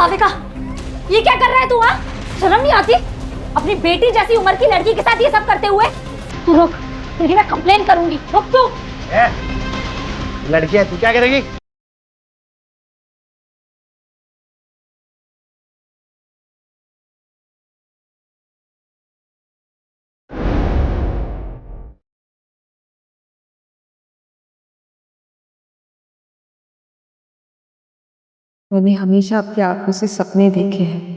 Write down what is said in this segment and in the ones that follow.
भाविका, ये क्या कर रहा है तू? हाँ, शर्म नहीं आती? अपनी बेटी जैसी उम्र की लड़की के साथ ये सब करते हुए। तू रुक, तेरी मैं कंप्लेन करूंगी। रुक तू। लड़की है, तू क्या करेगी? मैंने हमेशा अपनी आंखों से सपने देखे हैं।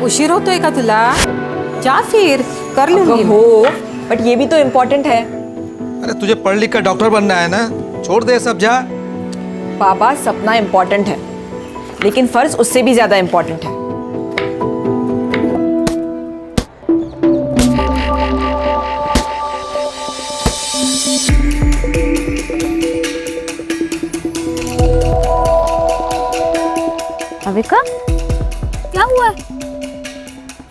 उशीर होतोय का तुला? जा फिर कर लूंगी। हो, बट ये भी तो इम्पोर्टेंट है। अरे तुझे पढ़ लिख कर डॉक्टर बनना है ना, छोड़ दे सब, जा। बाबा, सपना इम्पोर्टेंट है, लेकिन फर्ज उससे भी ज्यादा इम्पोर्टेंट है। भाविका, क्या हुआ है?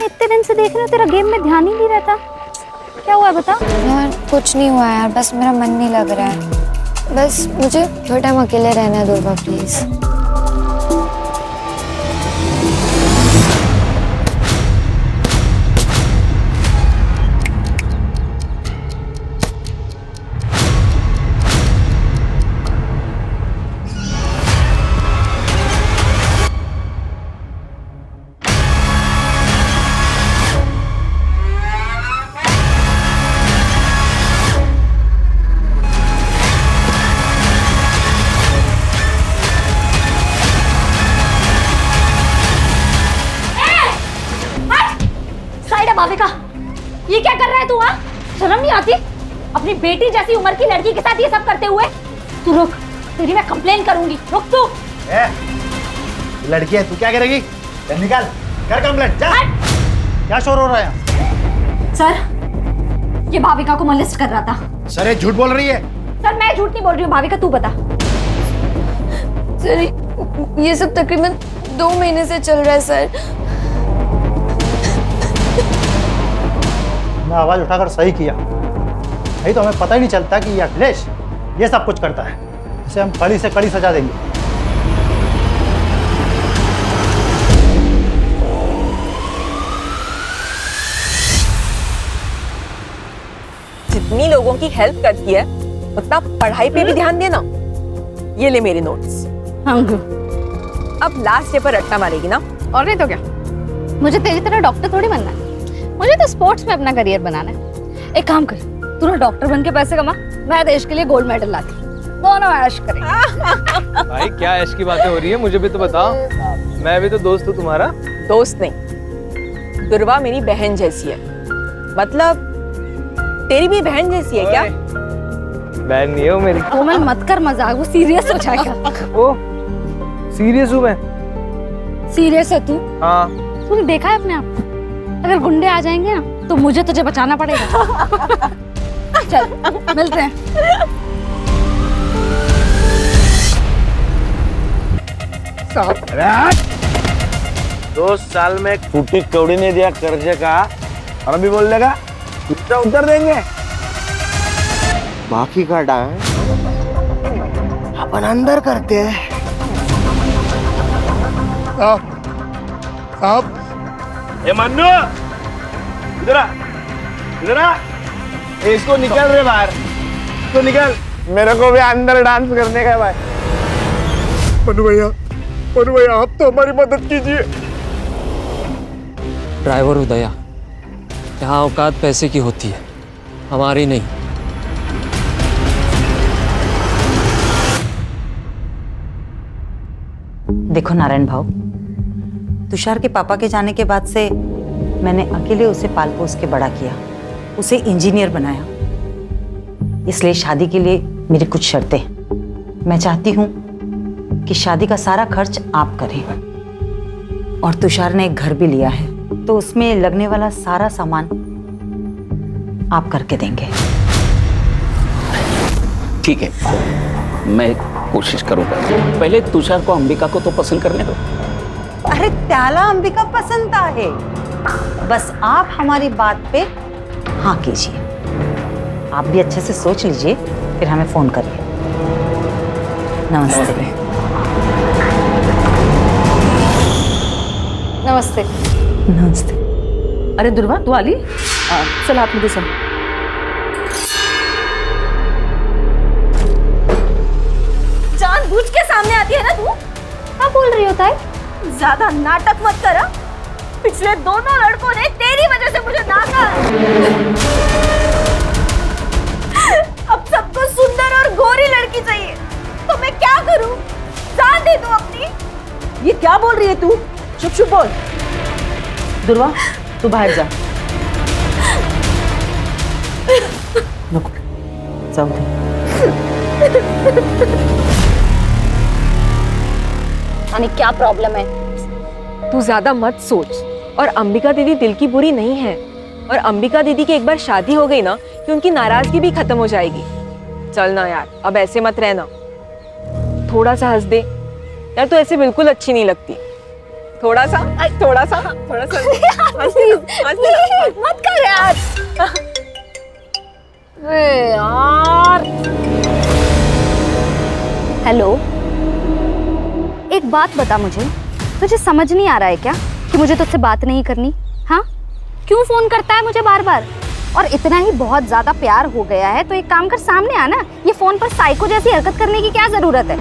इतने दिन से देख रहे हो, तेरा गेम में ध्यान ही नहीं रहता। क्या हुआ है बता? यार कुछ नहीं हुआ यार, बस मेरा मन नहीं लग रहा है। बस मुझे थोड़ा टाइम अकेले रहना दो प्लीज। भाविका, ये क्या कर रहा है तू? हाँ, शर्म नहीं आती? अपनी बेटी जैसी उम्र की लड़की के साथ ये सब करते हुए। तू रुक, तेरी मैं कंप्लेन करूंगी। रुक तू। लड़की है, तू क्या करेगी? निकाल, कर कंप्लेंट, जा। क्या शोर हो रहा है? सर, ये भाविका को मोलेस्ट कर रहा था। सर, ये झूठ बोल रही है। सर, मैं झूठ नहीं बोल रही हूँ। भाविका, तू बता। सर, ये सब तकरीबन 2 महीने से चल रहा है सर। मैं आवाज उठाकर सही किया, नहीं तो हमें पता ही नहीं चलता कि ये अखिलेश ये सब कुछ करता है। इसे हम कड़ी से कड़ी सजा देंगे। जितनी लोगों की हेल्प करती है, उतना पढ़ाई पे भी ध्यान देना। ये ले मेरे नोट्स। अब लास्ट डे पर रट्टा मारेगी ना? और नहीं तो क्या? मुझे तेरी तरह डॉक्टर थोड़ी बनना है। मुझे तो स्पोर्ट्स में अपना करियर बनाना है। एक काम कर, तू ना डॉक्टर बन के पैसे कमा, मैं देश के लिए गोल्ड मेडल लाती। दोनों ऐश करेंगे। भाई, क्या ऐश की बातें हो रही है? मुझे भी तो बताओ, मैं भी तो दोस्त हूँ तुम्हारा। दोस्त नहीं, दुर्वा मेरी बहन जैसी है। मतलब तेरी भी बहन जैसी है क्या? बहन नहीं है वो मेरी। कोमल, मत कर मजाक, वो सीरियस हो जाएगा। ओ, सीरियस हूँ मैं। सीरियस है तू? हाँ। तूने देखा है अपने आप? अगर गुंडे आ जाएंगे ना, तो मुझे तुझे बचाना पड़ेगा। चल, मिलते हैं। 2 साल में फूटी कौड़ी ने दिया कर्जे का, और अभी बोल देगा उतर देंगे। बाकी का डांस अपन अंदर करते हैं। साहब, ये मन्नू, इधर आ, इधर आ। इसको निकल रहे बाहर, इसको निकल। मेरे को भी अंदर डांस करने का है भाई। मन्नू भैया, आप तो हमारी मदद कीजिए। ड्राइवर उदया, यहाँ औकात पैसे की होती है, हमारी नहीं। देखो नारायण भाऊ, तुषार के पापा के जाने के बाद से मैंने अकेले उसे पाल पोस के बड़ा किया, उसे इंजीनियर बनाया। इसलिए शादी के लिए मेरी कुछ शर्तें हैं। मैं चाहती हूँ कि शादी का सारा खर्च आप करें। और तुषार ने एक घर भी लिया है, तो उसमें लगने वाला सारा सामान आप करके देंगे। ठीक है, मैं कोशिश करूंगा। पहले तुषार को अंबिका को तो पसंद करने दो। अरे त्याला अंबिका पसंद है, बस आप हमारी बात पे हाँ कीजिए। आप भी अच्छे से सोच लीजिए, फिर हमें फोन करिए। नमस्ते। नमस्ते। नमस्ते। अरे दुर्वा, तू आली? चल हाथ में सब। जानबूझ के सामने आती है ना तू? क्या बोल रही हो ताई? ज्यादा नाटक मत कर। पिछले दोनों लड़कों ने तेरी वजह से मुझे नाका। अब सबको सुंदर और गोरी लड़की चाहिए, तो मैं क्या करूं? जान दे दूं अपनी? ये क्या बोल रही है तू? चुप चुप बोल। दुर्वा, तू बाहर जा। रुक, जाओ दे। यानी क्या प्रॉब्लम है? तू ज्यादा मत सोच। और अंबिका दीदी दिल की बुरी नहीं है, और अंबिका दीदी की एक बार शादी हो गई ना कि उनकी नाराजगी भी खत्म हो जाएगी। चल ना यार, अब ऐसे मत रहना। थोड़ा सा हंस दे यार, तू ऐसे बिल्कुल अच्छी नहीं लगती। थोड़ा सा हंस दे। मत कर यार। अरे यार। हेलो, एक बात बता मुझे, तुझे समझ नहीं आ रहा है क्या कि मुझे तुझसे बात नहीं करनी? हाँ, क्यों फोन करता है मुझे बार बार? और इतना ही बहुत ज्यादा प्यार हो गया है तो एक काम कर, सामने आना। ये फोन पर साइको जैसी हरकत करने की क्या जरूरत है?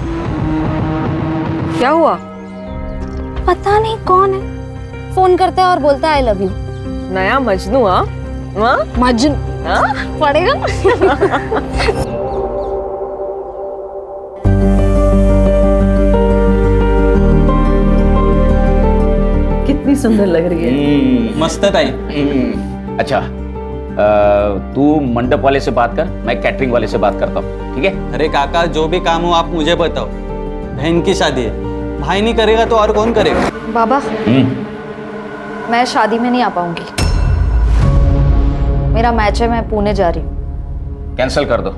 क्या हुआ? पता नहीं कौन है, फोन करता है और बोलता है आई लव यू। नया मजनू? मजनू पड़ेगा। कितनी सुंदर लग रही है। मस्त है ताई। अच्छा, तू मंडप वाले से बात कर, मैं कैटरिंग वाले से बात करता हूँ, ठीक है? अरे काका, जो भी काम हो आप मुझे बताओ। बहन की शादी है, भाई नहीं करेगा तो और कौन करेगा? बाबा, मैं शादी में नहीं आ पाऊंगी। मेरा मैच है, मैं पुणे जा रही हूँ। कैंसिल कर दो।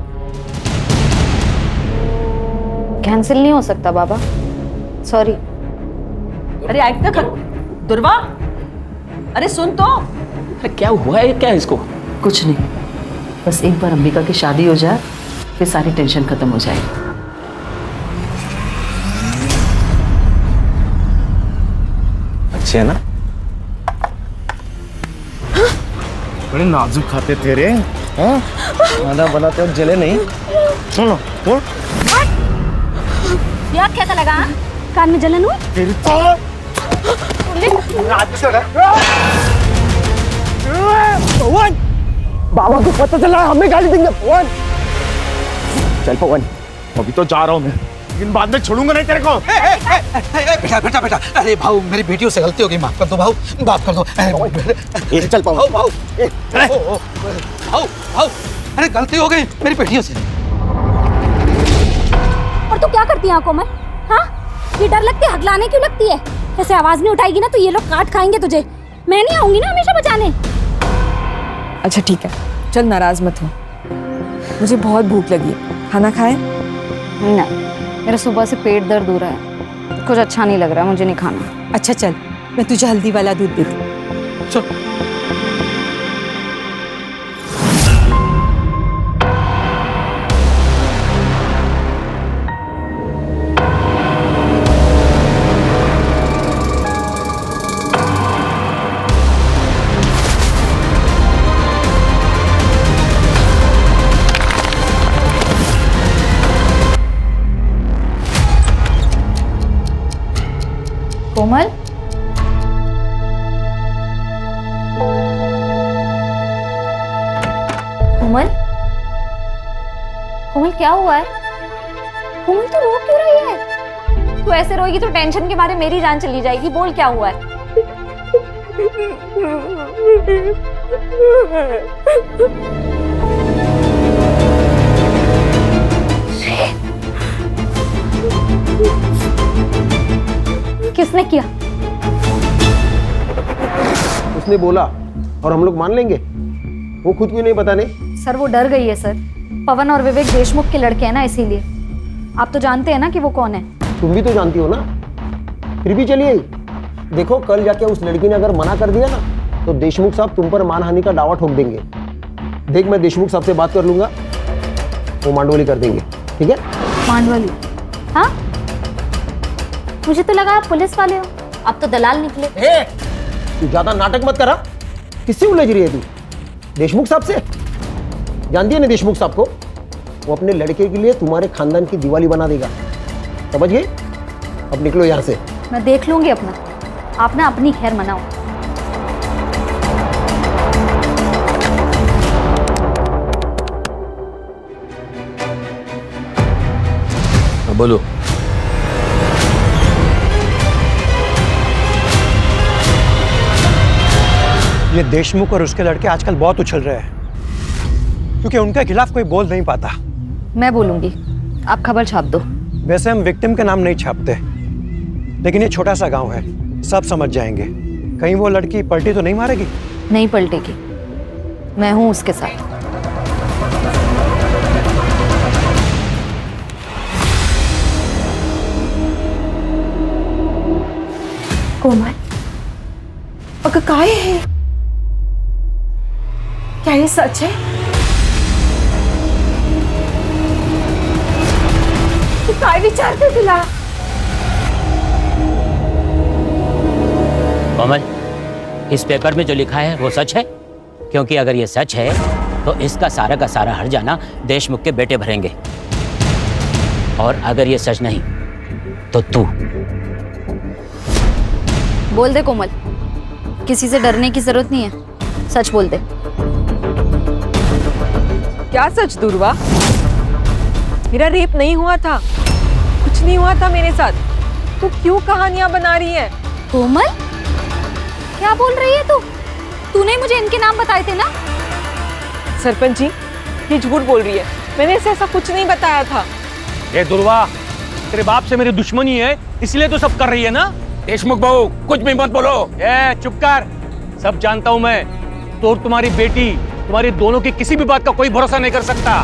कैंसिल नहीं हो सकता बाबा, सॉरी। अरे ऐक ना कर दुर्वा, अरे सुन तो। अरे क्या हुआ है क्या इसको? कुछ नहीं, बस एक बार अंबिका की शादी हो जाए फिर सारी टेंशन खत्म हो जाएगी। अच्छे है ना? बड़े नाजुक खाते तेरे। हाँ, खाना बनाते वक्त जले नहीं। सुनो, यार कैसा लगा? कान में जलन हुई? तेरी तो पवन, बाबा को पता चला हमें गाली देंगे। पवन, चल पवन, अभी तो जा रहा हूँ मैं, लेकिन बाद में छोड़ूंगा नहीं तेरे को। बेटा, अरे भाऊ, मेरी बेटियों से गलती हो गई, माफ कर दो भाऊ, माफ कर दो। चल पवन, भाऊ, अरे गलती हो गई मेरी बेटियों से। और तू क्या करती है आंखों में? हाँ, ये डर लगती है, हकलाने क्यों लगती है? ऐसे आवाज नहीं उठाएगी ना तो ये लोग काट खाएंगे तुझे। मैं नहीं आऊंगी ना हमेशा बचाने। अच्छा ठीक है, चल नाराज मत हो, मुझे बहुत भूख लगी है, खाना खाए? नहीं, मेरा सुबह से पेट दर्द हो रहा है, कुछ अच्छा नहीं लग रहा, मुझे नहीं खाना। अच्छा चल, मैं तुझे हल्दी वाला दूध देती हूँ। चल। कोमल, कोमल, कोमल क्या हुआ है? कोमल तू रो क्यों रही है? तू ऐसे रोएगी तो टेंशन के मारे मेरी जान चली जाएगी। बोल क्या हुआ है? किसने किया? उसने बोला और हम लोग मान लेंगे? वो खुद क्यों नहीं बताने? सर वो डर गई है सर, पवन और विवेक देशमुख के लड़के हैं ना, इसीलिए। आप तो जानते हैं ना कि वो कौन है। तुम भी तो जानती हो ना, फिर भी चलिए। देखो कल जाके उस लड़की ने अगर मना कर दिया ना तो देशमुख साहब तुम पर मानहानि का दावा ठोक देंगे। देख मैं देशमुख साहब से बात कर लूंगा, वो मांडवली कर देंगे, ठीक है? मांडवली? हाँ, मुझे तो लगा आप पुलिस वाले हो, आप तो दलाल निकले। तू ज्यादा नाटक मत करा। किससे उलझ रही है तू? देशमुख साहब से? जानती है ना देशमुख साहब को? वो अपने लड़के के लिए तुम्हारे खानदान की दिवाली बना देगा, समझ गए? अब निकलो यहाँ से। मैं देख लूंगी अपना, आप ना अपनी खैर मनाओ। बोलो। ये देशमुख और उसके लड़के आजकल बहुत उछल रहे हैं क्योंकि उनके खिलाफ कोई बोल नहीं पाता। मैं बोलूंगी, आप खबर छाप दो। वैसे हम विक्टिम के नाम नहीं छापते, लेकिन ये छोटा सा गांव है, सब समझ जाएंगे। कहीं वो लड़की पलटी तो नहीं मारेगी? नहीं पलटेगी, मैं हूं उसके साथ। कोमल, अगं काय है? क्या ये सच है? तू काय विचारते तुला? कोमल, इस पेपर में जो लिखा है वो सच है? क्योंकि अगर ये सच है तो इसका सारा का सारा हर्जाना देशमुख के बेटे भरेंगे, और अगर ये सच नहीं तो तू। बोल दे कोमल, किसी से डरने की जरूरत नहीं है, सच बोल दे। क्या सच दुर्वा? मेरा रेप नहीं हुआ था, कुछ नहीं हुआ था मेरे साथ। तू क्यों कहानियां बना रही है? कोमल, क्या बोल रही है तू? तूने मुझे इनके नाम बताए थे ना? सरपंच जी, ये झूठ बोल रही है, मैंने इसे ऐसा कुछ नहीं बताया था। ये दुर्वा, तेरे बाप से मेरी दुश्मनी है, इसलिए तो सब कर रही है ना? देशमुख बहू कुछ भी मत बोलो। चुप कर, सब जानता हूं मैं। तो और तुम्हारी बेटी, तुम्हारी दोनों की किसी भी बात का कोई भरोसा नहीं कर सकता।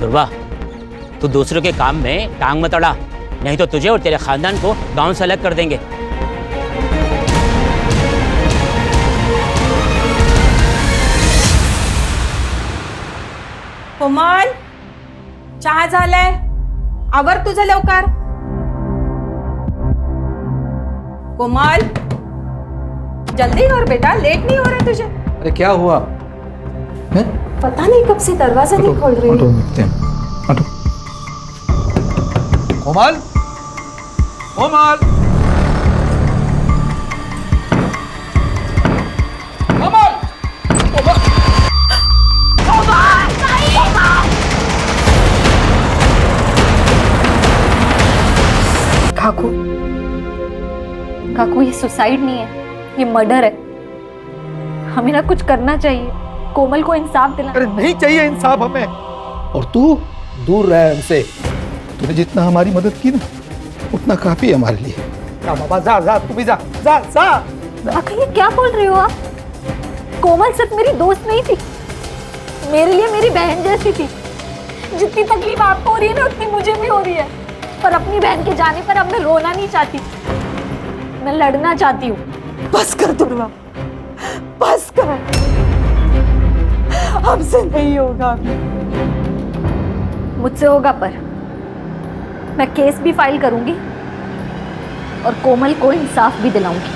दुर्वा, तू दूसरों के काम में टांग मत अड़ा, नहीं तो तुझे और तेरे खानदान को गांव से अलग कर देंगे। कोमल, चहा झालाय, आवर तुझं लवकर। कोमल, जल्दी कर बेटा, लेट नहीं हो रहा तुझे? अरे क्या हुआ? पता नहीं कब से दरवाजा नहीं खोल रही है। कोमल, कोमल, काकू, काकू, ये सुसाइड नहीं है, ये मर्डर है। हमें ना कुछ करना चाहिए, कोमल को इंसाफ दिला। अरे नहीं चाहिए इंसाफ हमें, और तू दूर रह हमसे। तूने जितना हमारी मदद की ना, उतना काफी है हमारे लिए। जा बाबा, जा जा, तू भी जा, जा जा। काका, ये क्या बोल रहे हो आप? कोमल सिर्फ मेरी दोस्त नहीं थी, मेरे लिए मेरी बहन जैसी थी। जितनी तकलीफ आपको हो रही है ना, उतनी मुझे भी हो रही है। पर अपनी बहन के जाने पर अब मैं रोना नहीं चाहती, मैं लड़ना चाहती हूँ। बस कर दुर्वा, बस कर, हमसे नहीं होगा। मुझसे होगा, पर मैं केस भी फाइल करूंगी और कोमल को इंसाफ भी दिलाऊंगी।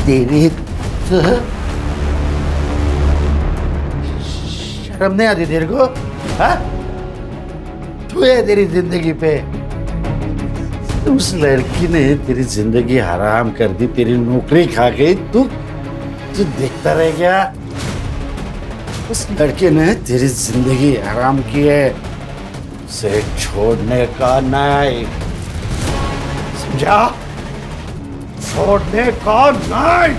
तेरी शर्म नहीं आती तेरे को? हाँ? तू है तेरी जिंदगी पे। उस लड़की ने तेरी जिंदगी हराम कर दी, तेरी नौकरी खा गई। तू देखता रह गया। उस लड़के ने तेरी जिंदगी हराम की है, उसे छोड़ने का नहीं, समझा? छोड़ने का नहीं।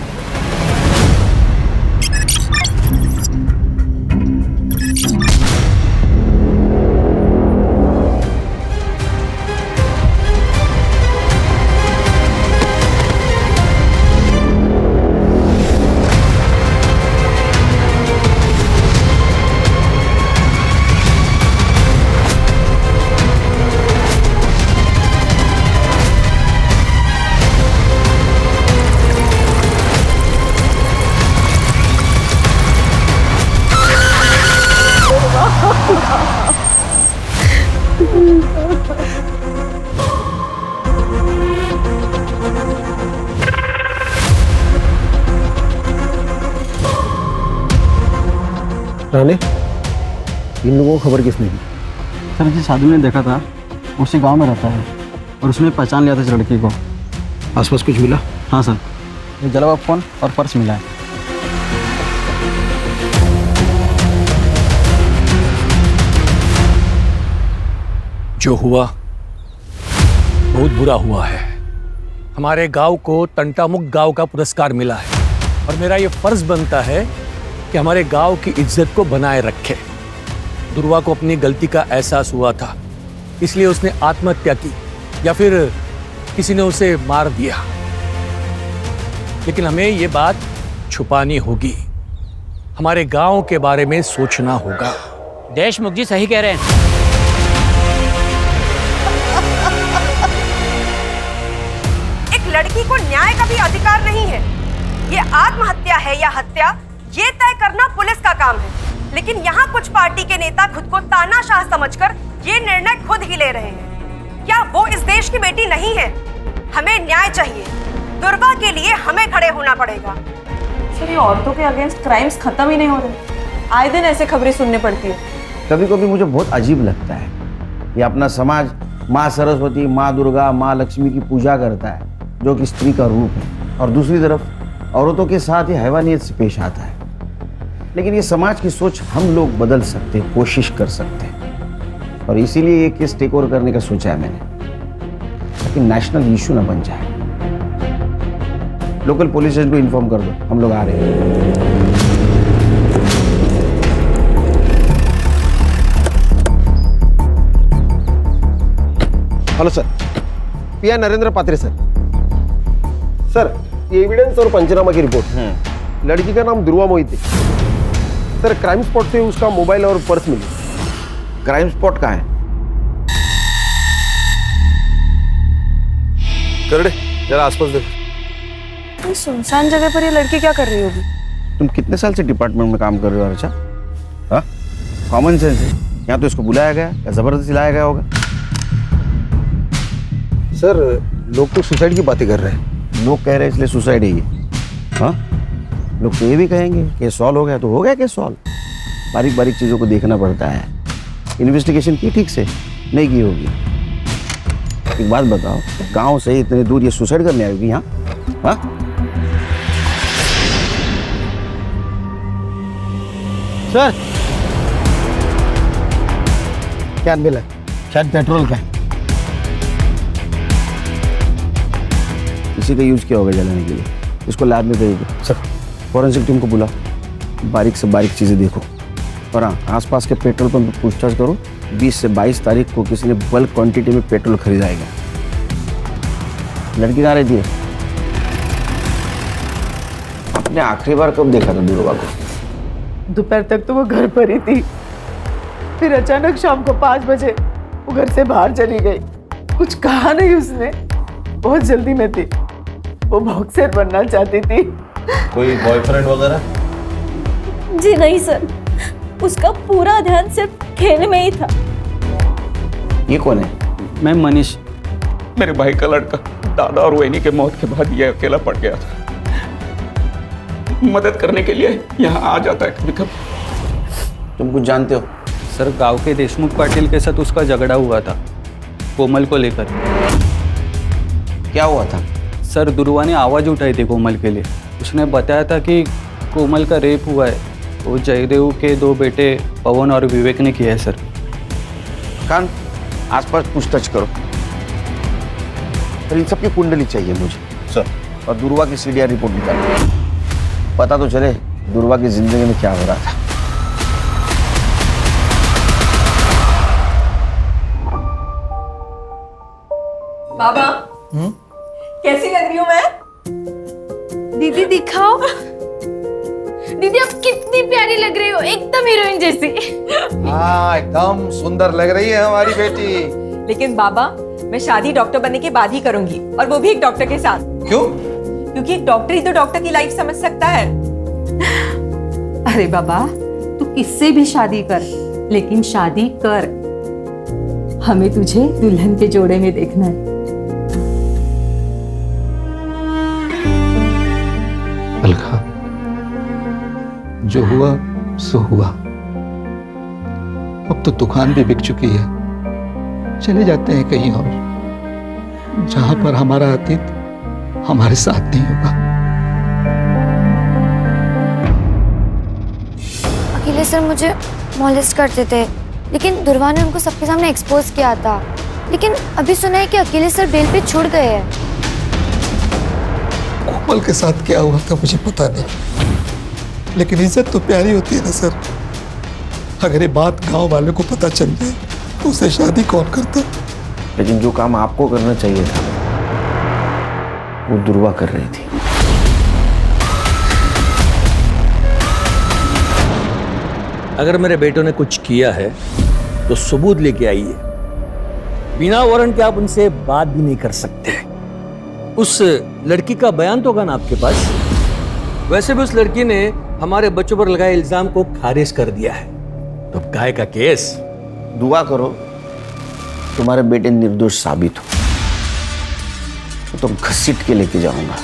राणे, इन लोगों को खबर किसने दी? सर जिस आदमी ने देखा था उसी गांव में रहता है और उसने पहचान लिया था इस लड़की को। आसपास कुछ मिला? हाँ सर, ये जला हुआ फोन और पर्स मिला है। जो हुआ बहुत बुरा हुआ है। हमारे गांव को तंटामुक्त गांव का पुरस्कार मिला है और मेरा ये फर्ज बनता है कि हमारे गांव की इज्जत को बनाए रखे। दुर्वा को अपनी गलती का एहसास हुआ था, इसलिए उसने आत्महत्या की या फिर किसी ने उसे मार दिया। लेकिन हमें ये बात छुपानी होगी, हमारे गांव के बारे में सोचना होगा। देशमुख जी सही कह रहे हैं। एक लड़की को न्याय का भी अधिकार नहीं है। ये आत्महत्या है या हत्या, ये तय करना पुलिस का काम है। लेकिन यहाँ कुछ पार्टी के नेता खुद को तानाशाह समझकर ये निर्णय खुद ही ले रहे हैं। क्या वो इस देश की बेटी नहीं है? हमें न्याय चाहिए। दुर्वा के लिए हमें खड़े होना पड़ेगा। सर, ये औरतों के अगेंस्ट क्राइम्स खत्म ही नहीं हो रहे। आए दिन ऐसे खबरें सुनने पड़ती है। कभी कभी मुझे बहुत अजीब लगता है कि अपना समाज माँ सरस्वती, माँ दुर्गा, माँ लक्ष्मी की पूजा करता है, जो कि स्त्री का रूप है, और दूसरी तरफ औरतों के साथ ही हैवानियत से पेश आता है। लेकिन ये समाज की सोच हम लोग बदल सकते हैं, कोशिश कर सकते हैं, और इसीलिए ये केस टेक ओवर करने का सोचा है मैंने, ताकि नेशनल इशू ना बन जाए। लोकल पुलिस स्टेशन को इन्फॉर्म कर दो, हम लोग आ रहे हैं। हेलो सर, पीआई नरेंद्र पात्रे सर। सर, ये एविडेंस और पंचनामा की रिपोर्ट। लड़की का नाम दुर्वा मोहित है सर। क्राइम स्पॉट से उसका मोबाइल और पर्स मिले। क्राइम स्पॉट कहाँ है? करड़े, जरा आसपास देखो। सुनसान जगह पर ये लड़की क्या कर रही होगी? तुम कितने साल से डिपार्टमेंट में काम कर रहे हो अर्चा? हाँ, कॉमन सेंस है। यहाँ तो इसको बुलाया गया या जबरदस्ती लाया गया होगा? सर, लोग तो सुसाइड की बातें कर रहे हैं। लोग कह रहे हैं इसलिए सुसाइड है ये? हाँ, लोग तो ये भी कहेंगे केस सॉल्व हो गया तो हो गया केस सॉल्व। बारीक बारीक चीज़ों को देखना पड़ता है। इन्वेस्टिगेशन की ठीक से नहीं की होगी। एक बात बताओ, गांव से इतने दूर ये सुसाइड करने आएगी यहाँ? हाँ, सर क्या मिला? शायद पेट्रोल का है। इसी का यूज किया होगा जलाने के लिए। इसको लैब में भेज दो सर। फॉरेंसिक टीम को बुलाओ, बारीक से बारीक चीज़ें देखो। और हाँ, आसपास के पेट्रोल पंप पर पूछताछ करो। 20 से 22 तारीख को किसी ने बल्क क्वांटिटी में पेट्रोल खरीदाएगा। लड़की कहाँ रहती है? आपने आखिरी बार कब देखा था दुर्गा को? दोपहर तक तो वो घर पर ही थी, फिर अचानक शाम को 5 बजे वो घर से बाहर चली गई। कुछ कहा नहीं उसने, बहुत जल्दी में थी। वो बॉक्सर बनना चाहती थी। कोई बॉयफ्रेंड वगैरह? जी नहीं सर, उसका पूरा ध्यान सिर्फ खेल में ही था। ये कौन है? मैं मनीष, मेरे भाई का लड़का। दादा और वहिनी के मौत के बाद ये अकेला पड़ गया था। मदद करने के लिए यहाँ आ जाता है कभी कभी। तुम कुछ जानते हो? सर, गांव के देशमुख पाटिल के साथ उसका झगड़ा हुआ था कोमल को लेकर। क्या हुआ था? सर, दुर्वा ने आवाज़ उठाई थी कोमल के लिए। उसने बताया था कि कोमल का रेप हुआ है। वो जयदेव के 2 बेटे पवन और विवेक ने किया है सर। कान, आसपास पूछताछ करो। पर इन सब की कुंडली चाहिए मुझे सर, और दुर्वा की सीडीआर रिपोर्ट निकालो। पता तो चले दुर्वा की जिंदगी में क्या हो रहा था। बाबा, कैसी लग रही हूँ मैं? दीदी दिखाओ। दीदी आप कितनी प्यारी लग रही हो, एकदम हीरोइन जैसी। हाँ, एकदम सुंदर लग रही है हमारी बेटी। लेकिन बाबा, मैं शादी डॉक्टर बनने के बाद ही करूंगी, और वो भी एक डॉक्टर के साथ। क्यों? क्योंकि एक डॉक्टर ही तो डॉक्टर की लाइफ समझ सकता है। अरे बाबा, तू किससे भी शादी कर, लेकिन शादी कर। हमें तुझे दुल्हन के जोड़े में देखना है। अलका, जो हुआ सो हुआ। अब तो दुकान भी बिक चुकी है, चले जाते हैं कहीं और, जहां पर हमारा अतीत हमारे साथ नहीं होगा। अकेले सर मुझे मॉलेस्ट करते थे, लेकिन दुर्वा ने उनको सबके सामने एक्सपोज किया था। लेकिन अभी सुना है कि अकेले सर बेल पे छूट गए हैं। कोमल के साथ क्या हुआ था मुझे पता नहीं, लेकिन इज्जत तो प्यारी होती है ना सर। अगर ये बात गांव वालों को पता चल जाए तो उसे शादी कौन करता? लेकिन जो काम आपको करना चाहिए था वो दुर्वा कर रही थी। अगर मेरे बेटों ने कुछ किया है तो सबूत लेके आइए। बिना वारंट के आप उनसे बात भी नहीं कर सकते। उस लड़की का बयान तो होगा ना आपके पास? वैसे भी उस लड़की ने हमारे बच्चों पर लगाए इल्जाम को खारिज कर दिया है, तो काय का केस? दुआ करो तुम्हारे बेटे निर्दोष साबित हो, तो तुम घसीट के लेके जाऊंगा,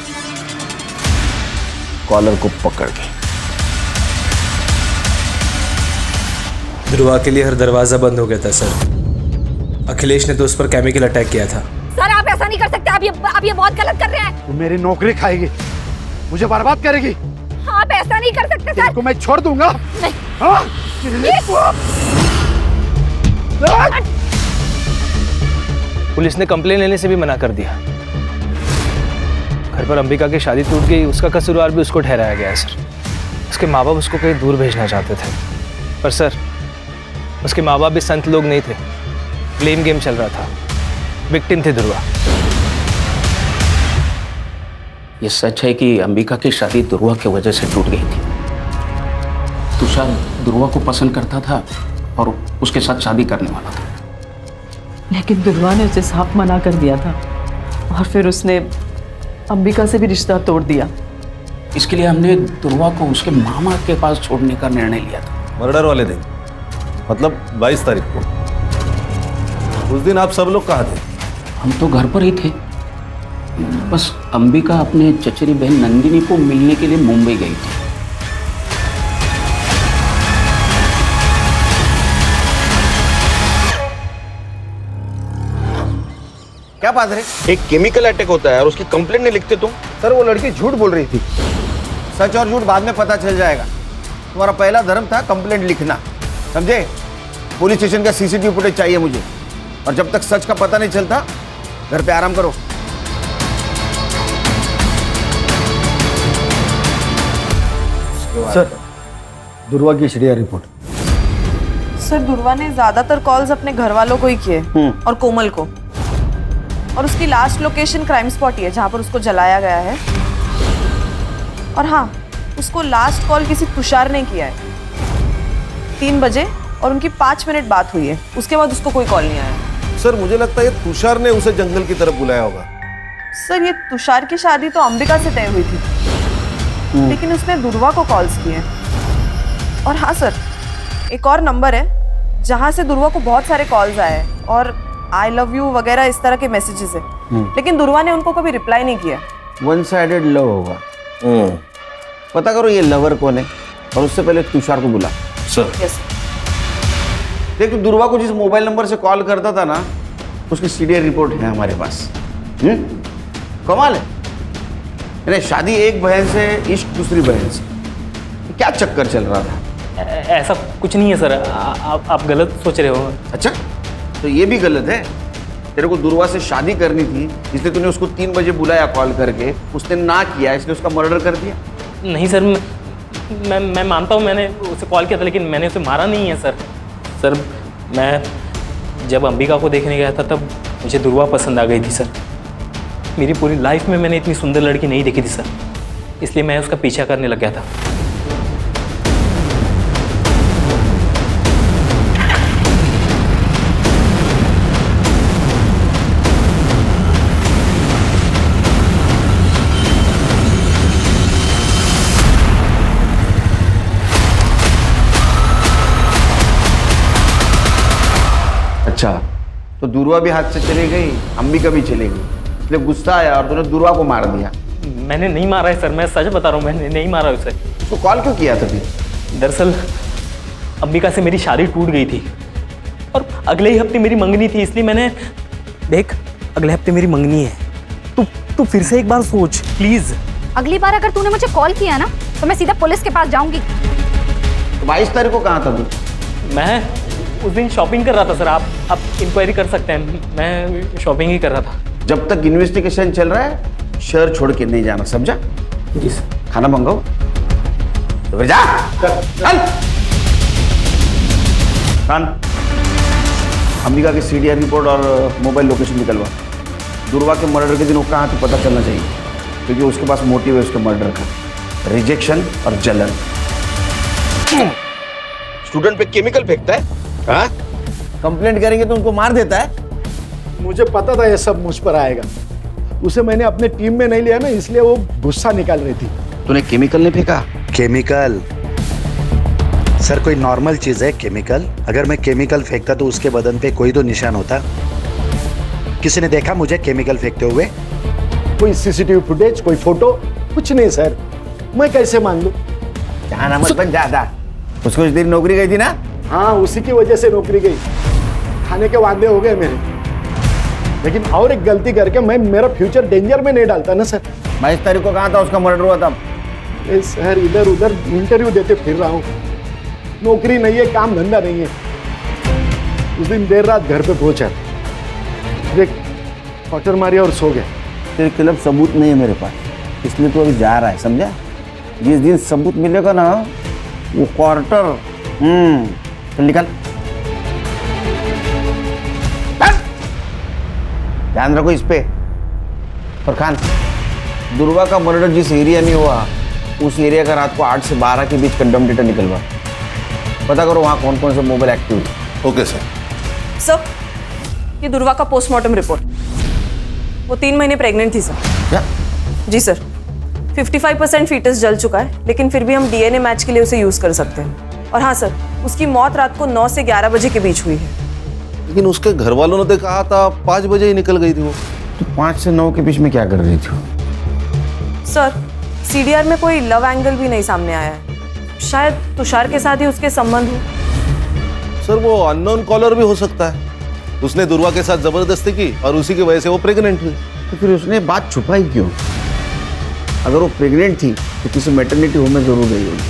कॉलर को पकड़ के। ध्रुवा के लिए हर दरवाजा बंद हो गया था सर। अखिलेश ने तो उस पर केमिकल अटैक किया था। सर आप ऐसा नहीं कर सकते, आप ये बहुत गलत कर रहे हैं। तू मेरी नौकरी खाएगी, मुझे बर्बाद करेगी। आप ऐसा नहीं कर सकते सर। को मैं छोड़ दूंगा। नहीं। हाँ? पुलिस ने कंप्लेन लेने से भी मना कर दिया। घर पर अंबिका की शादी टूट गई, उसका कसूरवार भी उसको ठहराया गया है सर। उसके माँ बाप उसको कहीं दूर भेजना चाहते थे, पर सर उसके माँ बाप भी संत लोग नहीं थे। ब्लेम गेम चल रहा था, विक्टिम थे ध्रुवा। ये सच है कि अंबिका की शादी ध्रुवा की वजह से टूट गई थी। तुषार ध्रुवा को पसंद करता था और उसके साथ शादी करने वाला था, लेकिन ध्रुवा ने उसे साफ मना कर दिया था और फिर उसने अंबिका से भी रिश्ता तोड़ दिया। इसके लिए हमने ध्रुवा को उसके मामा के पास छोड़ने का निर्णय लिया था। मर्डर वाले दिन, मतलब 22 तारीख को। उस दिन आप सब लोग कहाँ थे? हम तो घर पर ही थे, बस अंबिका अपने चचेरी बहन नंदिनी को मिलने के लिए मुंबई गई थी। क्या बात है? एक केमिकल अटैक होता है और उसकी कंप्लेंट नहीं लिखते तुम? सर वो लड़की झूठ बोल रही थी। सच और झूठ बाद में पता चल जाएगा। तुम्हारा पहला धर्म था कंप्लेंट लिखना, समझे? पुलिस स्टेशन का सीसीटीवी फुटेज चाहिए मुझे, और जब तक सच का पता नहीं चलता घर पे आराम करो। सर दुर्वा की एचडीआर रिपोर्ट। सर दुर्वा ने ज्यादातर कॉल्स अपने घर वालों को ही किए और कोमल को, और उसकी लास्ट लोकेशन क्राइम स्पॉट ही है जहां पर उसको जलाया गया है। और हाँ, उसको लास्ट कॉल किसी तुषार ने किया है 3 बजे, और उनकी 5 मिनट बात हुई है। उसके बाद उसको कोई कॉल नहीं आया। सर मुझे लगता है ये तुषार ने उसे जंगल की तरफ बुलाया होगा। सर ये तुषार की शादी तो अंबिका से तय हुई थी, लेकिन उसने दुर्वा को कॉल्स किए। और हाँ सर, एक और नंबर है जहां से दुर्वा को बहुत सारे कॉल्स आए हैं और आई लव यू वगैरह इस तरह के मैसेजेस है, लेकिन दुर्वा ने उनको कभी रिप्लाई नहीं किया। वन साइडेड लव होगा। पता करो ये लवर कौन है, और उससे पहले तुषार को बुला। Sir yes. देख तू दुर्वा को जिस मोबाइल नंबर से कॉल करता था ना, उसकी सीडीआर रिपोर्ट है हमारे पास। कमाल है। अरे शादी एक बहन से, इश्क दूसरी बहन से, क्या चक्कर चल रहा था? ऐसा कुछ नहीं है सर, आप गलत सोच रहे हो। अच्छा, तो ये भी गलत है। तेरे को दुर्वा से शादी करनी थी, इसलिए तूने उसको 3 बजे बुलाया कॉल करके, उसने ना किया इसलिए उसका मर्डर कर दिया। नहीं सर, मैं मानता हूँ मैंने उसे कॉल किया था, लेकिन मैंने उसे मारा नहीं है सर। सर मैं जब अंबिका को देखने गया था तब मुझे दुर्वा पसंद आ गई थी सर। मेरी पूरी लाइफ में मैंने इतनी सुंदर लड़की नहीं देखी थी सर, इसलिए मैं उसका पीछा करने लग गया था। अच्छा, तो दुर्वा भी हाथ से चली गई, अंबिका भी चली गई, इसलिए गुस्सा आया और तूने दुर्वा को मार दिया। मैंने नहीं मारा है सर, मैं सच बता रहा हूँ, मैंने नहीं मारा उसे। तो कॉल क्यों किया था फिर? दरअसल अंबिका से मेरी शादी टूट गई थी, और अगले ही हफ्ते मेरी मंगनी थी, इसलिए मैंने देख अगले हफ्ते मेरी मंगनी है, तू फिर से एक बार सोच प्लीज। अगली बार अगर तूने मुझे कॉल किया ना तो मैं सीधा पुलिस के पास जाऊंगी। 22 तारीख को कहाँ था तू? मैं उस दिन शॉपिंग कर रहा था सर, आप इंक्वायरी कर सकते हैं, मैं शॉपिंग ही कर रहा था। जब तक इन्वेस्टिगेशन चल रहा है शहर छोड़ के नहीं जाना, समझा? जी सर। खाना मंगाओ तो फिर जा। चल खान, अंबिका की CDR रिपोर्ट और मोबाइल लोकेशन निकलवा। दुर्वा के मर्डर के दिन वो कहाँ थे पता चलना चाहिए, क्योंकि उसके पास मोटिव है उसके मर्डर का, रिजेक्शन और जलन। स्टूडेंट पे केमिकल फेंकता है, हाँ? कंप्लेंट करेंगे तो उनको मार देता है। मुझे पता था ये सब मुझ पर आएगा। उसे मैंने अपने टीम में नहीं लिया ना, इसलिए वो गुस्सा निकाल रही थी। तूने केमिकल नहीं फेंका? केमिकल सर कोई नॉर्मल चीज है केमिकल? अगर मैं केमिकल फेंकता तो उसके बदन पे कोई तो निशान होता। किसी ने देखा मुझे केमिकल फेंकते हुए? कोई CCTV फुटेज, कोई फोटो, कुछ नहीं सर। मैं कैसे मान लूं? जहां मत बन ज्यादा। उसको इस दिन नौकरी गई थी ना? हाँ, उसी की वजह से नौकरी गई। खाने के वादे हो गए मेरे, लेकिन और एक गलती करके मैं मेरा फ्यूचर डेंजर में नहीं डालता ना सर। 22 तारीख को कहाँ था उसका मर्डर हुआ था? सर इधर उधर इंटरव्यू देते फिर रहा हूँ, नौकरी नहीं है, काम धंधा नहीं है। उस दिन देर रात घर पे पहुंचा, देख क्वार्टर मारी और सो गया। तेरे खिलाफ सबूत नहीं है मेरे पास, इसलिए तो अभी जा रहा है, समझा? जिस दिन सबूत मिलेगा ना वो क्वार्टर चल निकल। ध्यान रखो इस पे। और खान, दुर्वा का मर्डर जिस एरिया में हुआ उस एरिया का रात को 8 से 12 के बीच कंडम डेटा निकलवा। पता करो वहाँ कौन कौन से मोबाइल एक्टिव है। Okay sir. सर ये दुर्वा का पोस्टमार्टम रिपोर्ट, वो 3 महीने प्रेग्नेंट थी सर। क्या? जी सर, 55% फीटस जल चुका है, लेकिन फिर भी हम DNA मैच के लिए उसे यूज कर सकते हैं। और हाँ सर, उसकी मौत रात को 9 से 11 बजे के बीच हुई है। लेकिन उसके घर वालों ने तो कहा था 5 बजे ही निकल गई थी वो। तो 5 से 9 के बीच में क्या कर रही थी? सर CDR में कोई लव एंगल भी नहीं सामने आया है, शायद तुषार के साथ ही उसके संबंध हो। सर वो अननोन कॉलर भी हो सकता है, उसने दुर्वा के साथ जबरदस्ती की और उसी की वजह से वो प्रेग्नेंट हुई। तो फिर उसने बात छुपाई क्यों? अगर वो प्रेग्नेंट थी तो किसी मैटरनिटी होम में जरूर गई होगी।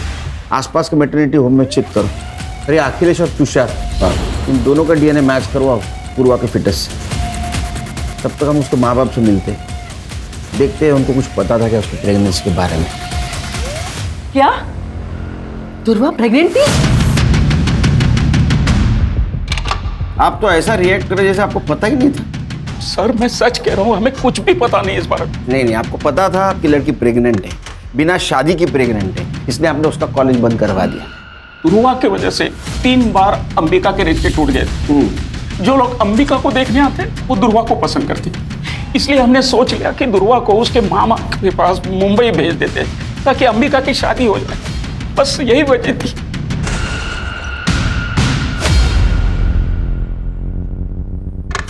आसपास के मैटरनिटी होम में चेक करो। अरे अखिलेश और तुषार, इन दोनों का DNA मैच करवाओ दुर्वा के फिटनेस से। तब तक हम उसके माँ बाप से मिलते हैं, देखते हैं उनको कुछ पता था क्या उसकी प्रेगनेंसी के बारे में। क्या दुर्वा प्रेग्नेंट थी? आप तो ऐसा रिएक्ट करे जैसे आपको पता ही नहीं था। सर मैं सच कह रहा हूँ, हमें कुछ भी पता नहीं इस बारे में। नहीं, आपको पता था आपकी लड़की प्रेग्नेंट है, बिना शादी की प्रेग्नेंट है, इसलिए आपने उसका कॉलेज बंद करवा दिया। दुर्वा की वजह से 3 बार अंबिका के रिश्ते टूट गए। जो लोग अंबिका को देखने आते वो दुर्वा को पसंद करते, इसलिए हमने सोच लिया कि दुर्वा को उसके मामा के पास मुंबई भेज देते ताकि अंबिका की शादी हो जाए। बस यही वजह थी।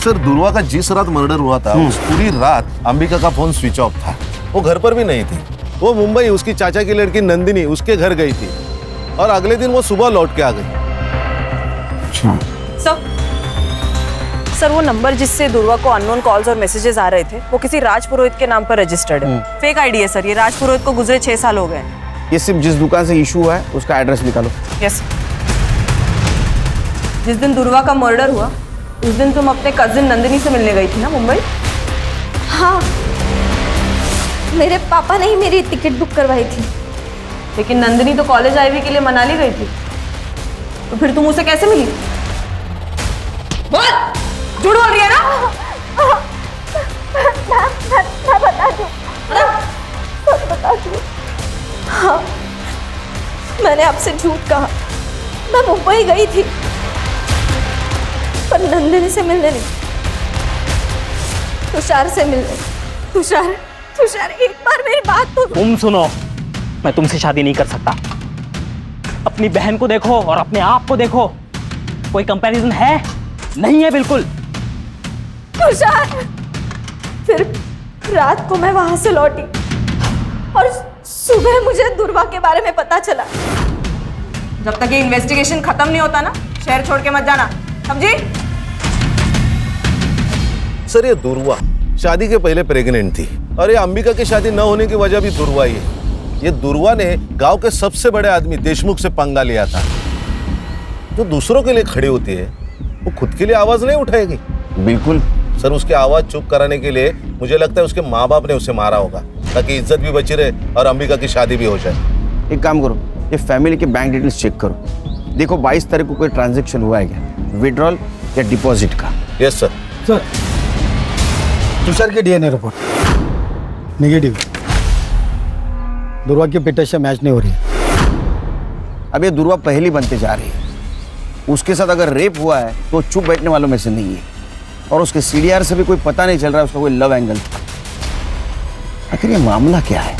सर दुर्वा का जिस रात मर्डर हुआ था उस पूरी रात अंबिका का फोन स्विच ऑफ था, वो घर पर भी नहीं थी। वो मुंबई उसकी चाचा की लड़की नंदिनी उसके घर गई थी और अगले दिन वो सुबह लौट के आ गई। सर वो नंबर जिससे दुर्वा को अननोन कॉल्स और मैसेजेस आ रहे थे वो किसी राज पुरोहित के नाम पर रजिस्टर्ड है। फेक आईडी है सर, ये राज पुरोहित को गुजरे 6 साल हो गए। ये सिर्फ जिस दुकान से इशू हुआ है उसका एड्रेस निकालो। यस। जिस दिन दुर्वा का मर्डर हुआ उस दिन तुम अपने कजिन नंदिनी से मिलने गई थी ना मुंबई? हाँ, मेरे पापा ने ही मेरी टिकट बुक करवाई थी। लेकिन नंदिनी तो कॉलेज आईवी के लिए मनाली गई थी, तो फिर तुम उसे कैसे मिली? बोल, झूठ बोल रही है ना? मैं बता दूं, बता दूं। हाँ, मैंने आपसे झूठ कहा। मैं मुंबई गई थी पर नंदिनी से मिलने नहीं, तुषार से मिलने। तुषार एक बार मेरी बात तो तुम सुनो, मैं तुमसे शादी नहीं कर सकता। अपनी बहन को देखो और अपने आप को देखो, कोई कंपैरिजन है? नहीं है बिल्कुल। तुषार, फिर रात को मैं वहां से लौटी और सुबह मुझे दुर्वा के बारे में पता चला। जब तक ये इन्वेस्टिगेशन खत्म नहीं होता ना, शहर छोड़ के मत जाना। समझी? सर ये दुर्वा शादी के पहले प्रेग्नेंट थी और ये अंबिका की शादी न होने की वजह भी दुर्वा ही है। ये दुर्वा ने गांव के सबसे बड़े आदमी देशमुख से पंगा लिया था। जो दूसरों के लिए खड़ी होती है वो खुद के लिए आवाज नहीं उठाएगी। बिल्कुल सर, उसकी आवाज चुप कराने के लिए मुझे लगता है उसके माँ बाप ने उसे मारा होगा ताकि इज्जत भी बची रहे और अंबिका की शादी भी हो जाए। एक काम करो, ये फैमिली के बैंक डिटेल्स चेक करो, देखो 22 तारीख को कोई ट्रांजैक्शन हुआ है क्या, विड्रॉल या डिपॉजिट का। Yes sir. सर तुषार की डीएनए रिपोर्ट नेगेटिव, दुर्वा की पिटाई से मैच नहीं हो रही है। अब ये दुर्वा पहली बनते जा रही है। उसके साथ अगर रेप हुआ है तो चुप बैठने वालों में से नहीं है, और उसके सीडीआर से भी कोई पता नहीं चल रहा है उसका कोई लव एंगल था। आखिर ये मामला क्या है?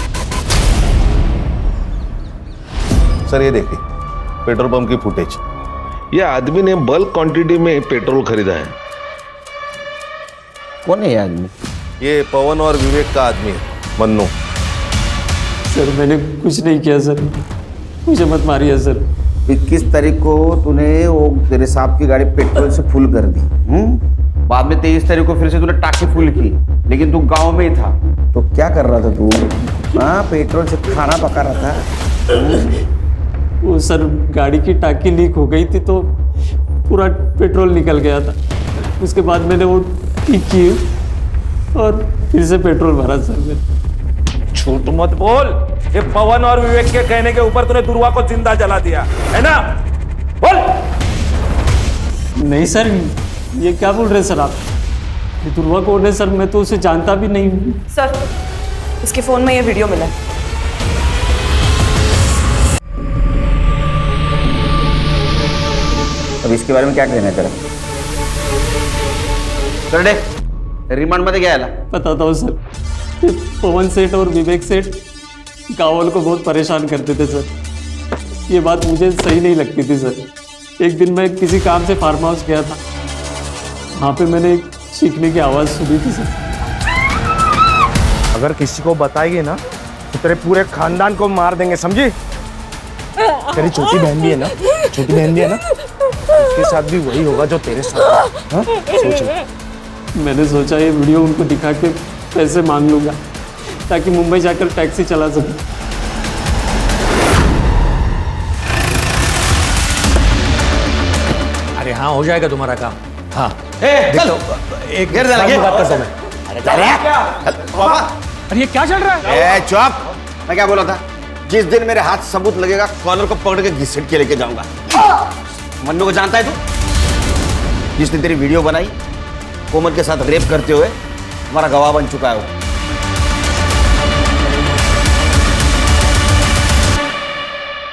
सर ये देखिए पेट्रोल पंप की फुटेज। ये आदमी ने बल्क क्वांटिटी में पेट्रोल खरीदा है। कौन है ये आदमी? ये पवन और विवेक का आदमी है, मन्नू। सर मैंने कुछ नहीं किया सर, मुझे मत मारिए सर। 21 तारीख को तूने वो तेरे साहब की गाड़ी पेट्रोल से फुल कर दी, बाद में 23 तारीख को फिर से तूने टाकी फुल की, लेकिन तू गांव में ही था। तो क्या कर रहा था तू? हाँ, पेट्रोल से खाना पका रहा था। वो सर गाड़ी की टाकी लीक हो गई थी तो पूरा पेट्रोल निकल गया था। उसके बाद मैंने वो ठीक की और फिर से पेट्रोल भरा सर मैंने। झूठ मत बोल, ये पवन और विवेक के कहने के ऊपर तूने दुर्वा को जिंदा जला दिया है ना? बोल। नहीं सर, ये क्या बोल रहे हैं सर आप? ये दुर्वा कौन है सर? मैं तो उसे जानता भी नहीं हूँ। सर इसके फोन में ये वीडियो मिला है। अब इसके बारे में क्या कहना है तेरा? चल दे, रिमांड मध्ये घ्यायला। बताता हूँ सर, ये पवन सेठ और विवेक सेठ गाँव वालों को बहुत परेशान करते थे सर। ये बात मुझे सही नहीं लगती थी सर। एक दिन मैं किसी काम से फार्म हाउस गया था, वहाँ पे मैंने एक चीखने की आवाज़ सुनी थी सर। अगर किसी को बताएगी ना तो तेरे पूरे खानदान को मार देंगे, समझी? तेरी छोटी बहन भी है ना, छोटी बहन भी है ना, उसके साथ भी वही होगा जो तेरे साथ। हाँ? सोच। मैंने सोचा ये वीडियो उनको दिखा के पैसे मांग लूँगा ताकि मुंबई जाकर टैक्सी चला सकूं। अरे हाँ, हो जाएगा तुम्हारा काम। हाँ चलो एक घेर दे लगे। बात करता हूं मैं। अरे ये क्या चल रहा है? चुप। मैं क्या बोला था? जिस दिन मेरे हाथ सबूत लगेगा कॉलर को पकड़ के घसीट के लेके जाऊंगा। मन्नू को जानता है तू? जिसने तेरी वीडियो बनाई कोमल के साथ रेप करते हुए, हमारा गवाह बन चुका है वो।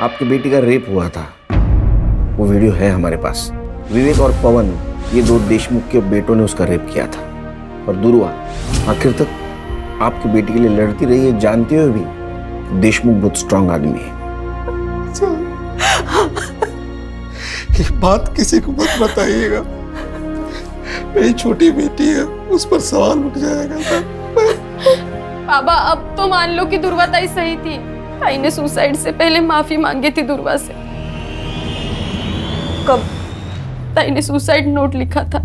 आपकी बेटी का रेप हुआ था, वो वीडियो है हमारे पास। विवेक और पवन, ये दो देशमुख के बेटों ने उसका रेप किया था। और दुर्वा आखिर तक आपकी बेटी के लिए लड़ती रही है, जानते हुए भी देशमुख बहुत स्ट्रांग आदमी है। ये बात किसी को मत बताइएगा, मेरी छोटी बेटी है, उस पर सवाल उठ जाएगा। बाबा अब तो मान लो कि दुर्वा ताई सही थी। ताई ने सुसाइड से पहले माफी मांगी थी दुर्वा से। कब? ताई ने सुसाइड नोट लिखा था,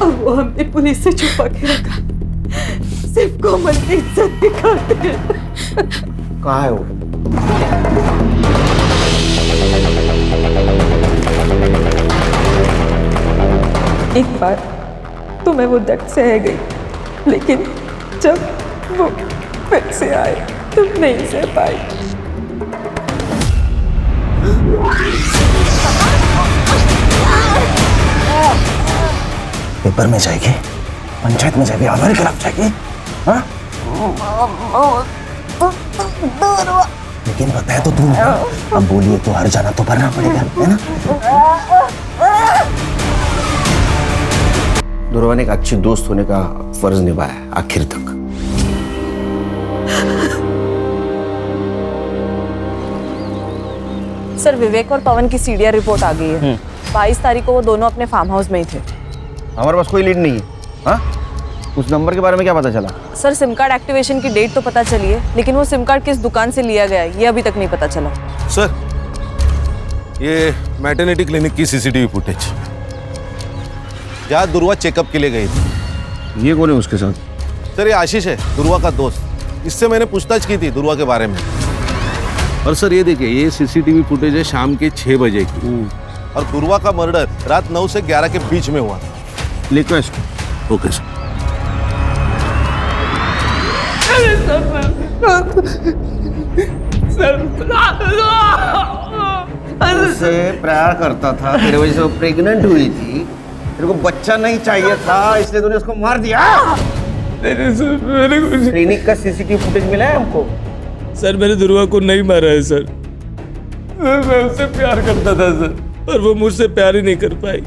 अब वो हमने पुलिस से छुपा के रखा, सिर्फ कोमल की इज्जत दिखाते हैं। कहाँ है वो? एक बार तो मैं वो दर्द सह गई, लेकिन जब वो फिर से आए तो नहीं सह पाई। पेपर में जाएगी, पंचायत में जाएगी, हमारे खिलाफ जाएगी। हाँ? लेकिन बताया तो तू, अब बोलिए तो हर जाना तो भरना पड़ेगा, है ना? दुर्वा ने एक अच्छी दोस्त होने का फर्ज निभाया आखिर तक। सर विवेक और पवन की सीडीआर रिपोर्ट आ गई है। 22 तारीख को वो दोनों अपने फार्म हाउस में ही थे। हमारे पास कोई लीड नहीं है। हाँ? उस नंबर के बारे में क्या पता चला? सर सिम कार्ड एक्टिवेशन की डेट तो पता चली है, लेकिन वो सिम कार्ड किस दुकान से लिया गया है ये अभी तक नहीं पता चला। सर ये मैटरनिटी क्लिनिक की सीसीटीवी फुटेज, जहाँ दुर्वा चेकअप के लिए गई थी। ये कौन है उसके साथ? सर ये आशीष है, दुर्वा का दोस्त। इससे मैंने पूछताछ की थी दुर्वा के बारे में। और सर ये देखिए, ये सीसीटीवी फुटेज है शाम के 6 बजे की, और दुर्वा का मर्डर रात 9 से 11 के बीच में हुआ। लिखो इसको। Okay sir. उससे प्यार करता था, तेरे वजह से वो प्रेग्नेंट हुई थी, तेरे को बच्चा नहीं चाहिए था, इसलिए तूने उसको मार दिया। क्लिनिक का सीसीटीवी फुटेज मिला है हमको। सर मैंने दुर्वा को नहीं मारा है सर, मैं उससे प्यार करता था सर, और वो मुझसे प्यार ही नहीं कर पाई।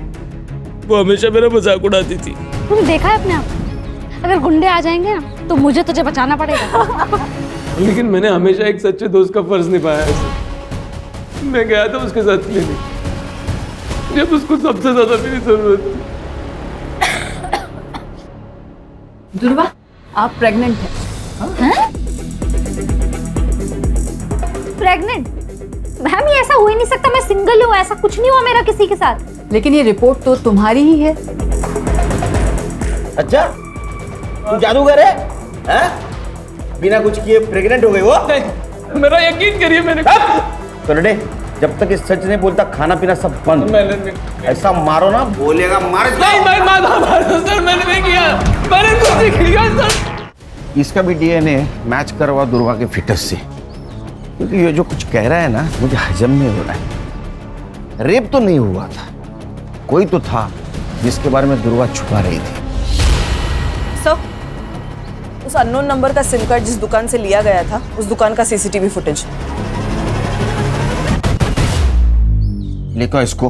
वो हमेशा मेरा मजाक उड़ाती थी। तूने देखा है अपने आप, अगर गुंडे आ जाएंगे ना तो मुझे तुझे बचाना पड़ेगा। लेकिन मैंने हमेशा एक सच्चे दोस्त का फर्ज निभाया है सर। मैं गया था उसके साथ क्लिनिक जब उसको सबसे ज्यादा मेरी जरूरत थी। दुर्वा, आप प्रेग्नेंट हैं? प्रेग्नेंट? मैम ये ऐसा हो ही नहीं सकता, मैं सिंगल हूँ, ऐसा कुछ नहीं हुआ मेरा किसी के साथ। लेकिन ये रिपोर्ट तो तुम्हारी ही है। अच्छा, तू जादूगर है? हैं? बिना कुछ किए प्रेग्नेंट हो गई वो? मेरा यकीन करिए, मैंने करने जब तक ये सच नहीं बोलता खाना पीना सब बंद। ऐसा मारो ना, बोलेगा मार। सर मैंने नहीं किया, मैंने कुछ नहीं किया सर। इसका भी डीएनए मैच करवा दुर्वा के फिटस से, क्योंकि ये जो कुछ कह रहा है ना मुझे हजम नहीं हो रहा है। रेप तो नहीं हुआ था, कोई तो था जिसके बारे में दुर्वा छुपा रही थी। सर, उस अननोन नंबर का सिम कार्ड जिस दुकान से लिया गया था, उस दुकान का सीसीटीवी फुटेज। लिखो इसको।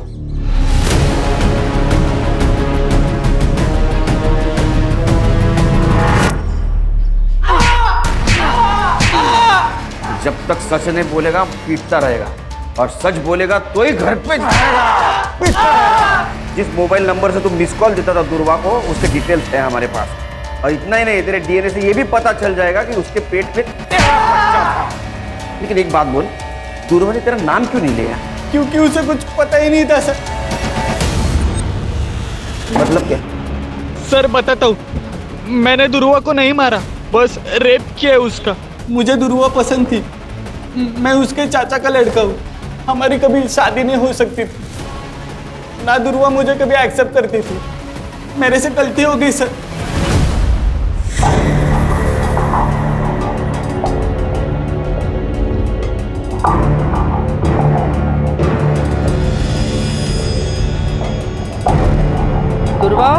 जब तक सच नहीं बोलेगा पीटता रहेगा, और सच बोलेगा तो ही घर पे जाएगा, पीटता रहेगा। जिस मोबाइल नंबर से तुम मिस कॉल देता था दुर्वा को, उसके डिटेल्स है हमारे पास। और इतना ही नहीं, तेरे डीएनए से ये भी पता चल जाएगा कि उसके पेट में तेरा बच्चा था। लेकिन एक बात बोल, दुर्वा ने तेरा नाम क्यों नहीं लिया? क्योंकि उसे कुछ पता ही नहीं था सर। मतलब क्या? सर बताता हूँ, मैंने दुर्वा को नहीं मारा, बस रेप किया है उसका। मुझे दुर्वा पसंद थी, मैं उसके चाचा का लड़का हूँ, हमारी कभी शादी नहीं हो सकती थी। ना दुर्वा मुझे कभी एक्सेप्ट करती थी, मेरे से गलती हो गई सर। दुर्वा,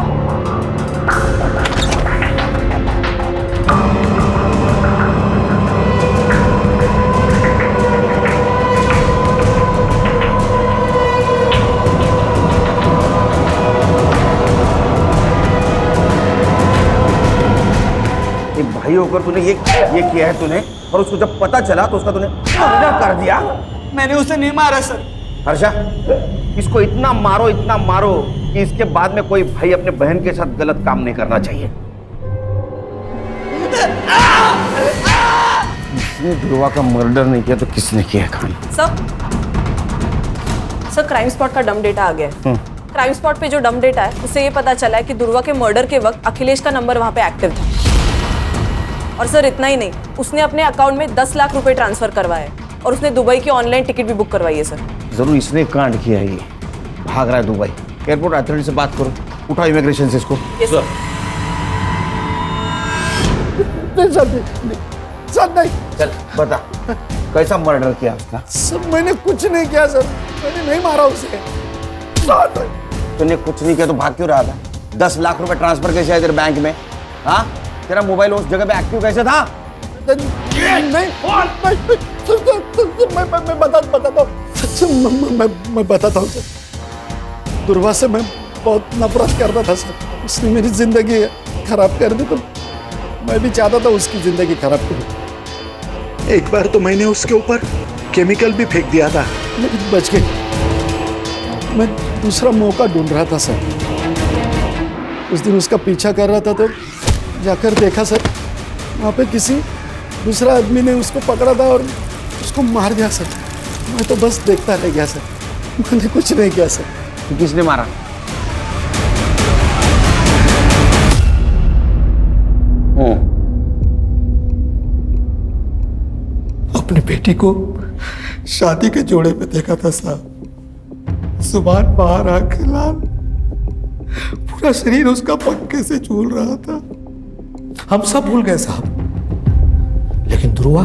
एक भाई होकर तूने ये किया है तूने, और उसको जब पता चला तो उसका तूने मर्डर कर दिया। मैंने उसे नहीं मारा सर। हर्षा, इसको इतना मारो कि इसके बाद में कोई भाई अपने बहन के साथ गलत काम नहीं करना चाहिए। इसने दुर्वा का मर्डर नहीं किया तो किसने किया? खान सर क्राइम स्पॉट का डम डेटा आ गया है। क्राइम स्पॉट पे जो डम डेटा है उससे ये पता चला है कि दुर्वा के मर्डर के वक्त अखिलेश का नंबर वहाँ पे एक्टिव था। और सर इतना ही नहीं, उसने अपने अकाउंट में 10 लाख रुपए ट्रांसफर करवाए, और उसने दुबई की ऑनलाइन टिकट भी बुक करवाई है सर। जरूर इसने कांड किया है, ये भाग रहा है दुबई। एयरपोर्ट अथॉरिटी से बात करो, उठाओ इमिग्रेशन से इसको। सर नहीं। चल बता, कैसा मर्डर किया उसका? सर मैंने कुछ नहीं किया सर, मैंने नहीं मारा उसे। तूने कुछ नहीं किया तो भाग क्यों रहा था? 10 लाख रुपए ट्रांसफर कैसे आए तेरे बैंक में? हाँ, तेरा मोबाइल उस जगह पे एक्टिव कैसे था? मैं बताता हूँ सर। दुर्वा से मैं बहुत नफरत करता था सर, उसने मेरी जिंदगी खराब कर दी, तो मैं भी चाहता था उसकी जिंदगी खराब करूं। एक बार तो मैंने उसके ऊपर केमिकल भी फेंक दिया था, लेकिन बच गई। मैं दूसरा मौका ढूंढ रहा था सर। उस दिन उसका पीछा कर रहा था तो जाकर देखा सर, वहाँ पे किसी दूसरा आदमी ने उसको पकड़ा था और उसको मार दिया सर। मैं तो बस देखता रह गया सर। मैंने कुछ नहीं किया सर। तो किसने मारा? अपनी बेटी को शादी के जोड़े पे देखा था साहब। जुबान बाहर आके लाल, पूरा शरीर उसका पंखे से झूल रहा था। हम सब भूल गए साहब, लेकिन ध्रुवा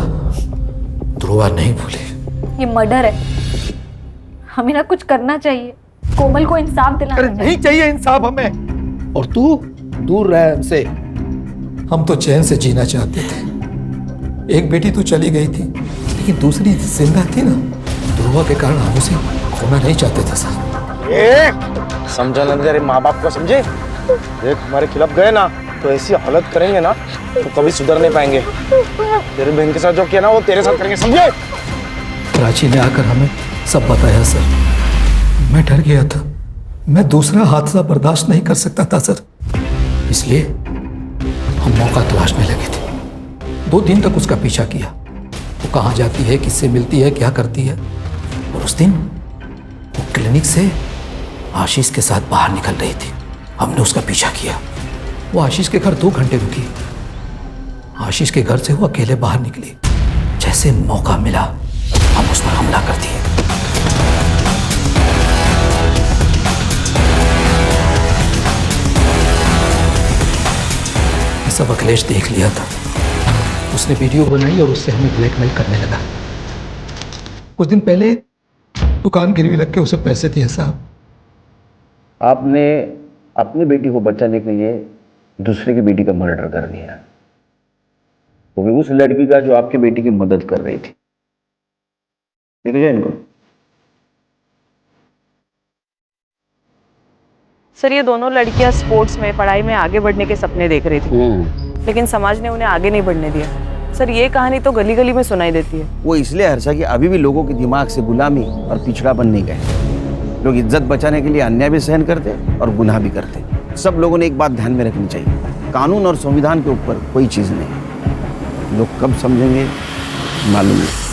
नहीं भूली। ये मर्डर है, हमें ना कुछ करना चाहिए, कोमल को इंसाफ दिलाना चाहिए। नहीं चाहिए इंसाफ हमें, और तू दूर रह हमसे। हम तो चैन से जीना चाहते थे। एक बेटी तो चली गई थी, लेकिन दूसरी जिंदा थी ना। ध्रुवा के कारण हम उसे खोना नहीं चाहते थे साहब। समझा ना तेरे माँ बाप को, समझे? देख हमारे खिलाफ गए ना तो ऐसी हालत करेंगे ना तो कभी सुधर नहीं पाएंगे। तेरी बहन के साथ जो किया ना वो तेरे साथ करेंगे, समझे? प्राची ने आकर हमें सब बताया सर। मैं डर गया था, मैं दूसरा हादसा बर्दाश्त नहीं कर सकता था सर, इसलिए हम मौका तलाशने लगे थे। 2 दिन तक उसका पीछा किया, वो कहाँ जाती है, किससे मिलती है, क्या करती है। और उस दिन वो क्लिनिक से आशीष के साथ बाहर निकल रही थी। हमने उसका पीछा किया। वो आशीष के घर 2 घंटे रुकी। आशीष के घर से वो अकेले बाहर निकली। जैसे मौका मिला हम उस पर हमला कर दिए। ये सब अखिलेश देख लिया था। उसने वीडियो बनाई और उससे हमें ब्लैकमेल करने लगा। कुछ दिन पहले दुकान गिरवी रख के उसे पैसे दिए साहब। आपने अपनी बेटी को बचाने के लिए दूसरे की बेटी का मर्डर कर दिया, वो भी उस लड़की का जो आपकी बेटी की मदद कर रही थी। देखो जाए इनको। सर ये दोनों लड़कियां स्पोर्ट्स में, पढ़ाई में आगे बढ़ने के सपने देख रही थी, लेकिन समाज ने उन्हें आगे नहीं बढ़ने दिया। सर ये कहानी तो गली गली में सुनाई देती है। वो इसलिए हर्षा कि अभी भी लोगों के दिमाग से गुलामी और पिछड़ापन नहीं गए। लोग इज्जत बचाने के लिए अन्याय भी सहन करते और गुनाह भी करते। सब लोगों ने एक बात ध्यान में रखनी चाहिए, कानून और संविधान के ऊपर कोई चीज़ नहीं। लोग कब समझेंगे मालूम नहीं।